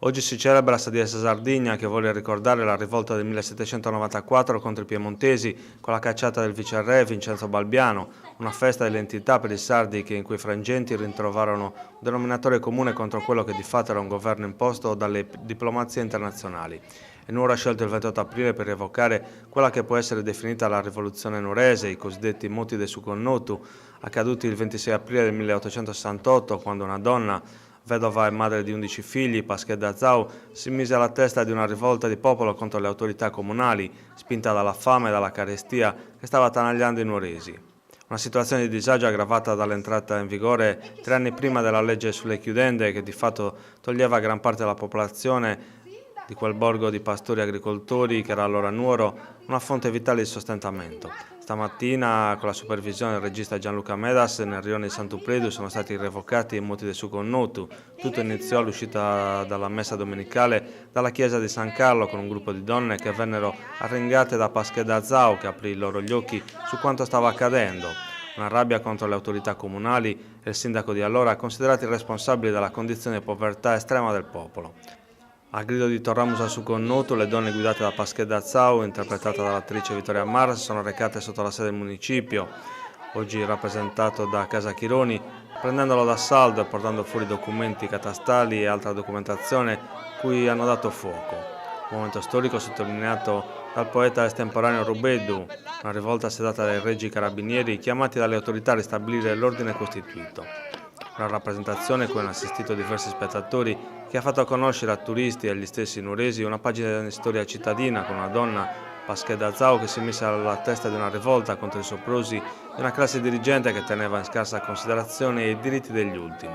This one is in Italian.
Oggi si celebra Sadies Sardigna, che vuole ricordare la rivolta del 1794 contro i piemontesi con la cacciata del viceré Vincenzo Balbiano, una festa dell'entità per i sardi che in quei frangenti rintrovarono un denominatore comune contro quello che di fatto era un governo imposto dalle diplomazie internazionali. E Nuoro ha scelto il 28 aprile per rievocare quella che può essere definita la rivoluzione nuorese, i cosiddetti moti de Suconnotu, accaduti il 26 aprile del 1868, quando una donna, vedova e madre di 11 figli, Paschedda Zau, si mise alla testa di una rivolta di popolo contro le autorità comunali, spinta dalla fame e dalla carestia che stava attanagliando i nuoresi. Una situazione di disagio aggravata dall'entrata in vigore 3 anni prima della legge sulle chiudende, che di fatto toglieva a gran parte della popolazione di quel borgo di pastori e agricoltori che era allora Nuoro una fonte vitale di sostentamento. Stamattina, con la supervisione del regista Gianluca Medas, nel rione di Sant'Upredu sono stati revocati i moti del Suconnotu. Tutto iniziò all'uscita dalla messa domenicale dalla chiesa di San Carlo con un gruppo di donne che vennero arringate da Paschedda Zau, che aprì loro gli occhi su quanto stava accadendo. Una rabbia contro le autorità comunali e il sindaco di allora, considerati responsabili della condizione di povertà estrema del popolo. Al grido di Torramusa Suconnotu, le donne guidate da Paschedda Zau, interpretata dall'attrice Vittoria Mars, sono recate sotto la sede del municipio, oggi rappresentato da Casa Chironi, prendendolo d'assalto e portando fuori documenti catastali e altra documentazione cui hanno dato fuoco. Un momento storico sottolineato dal poeta estemporaneo Rubedu, una rivolta sedata dai reggi carabinieri chiamati dalle autorità a ristabilire l'ordine costituito. Una rappresentazione cui hanno assistito diversi spettatori che ha fatto conoscere a turisti e agli stessi nuoresi una pagina di storia cittadina con una donna, Paschedda Zau, che si è messa alla testa di una rivolta contro i soprusi di una classe dirigente che teneva in scarsa considerazione i diritti degli ultimi.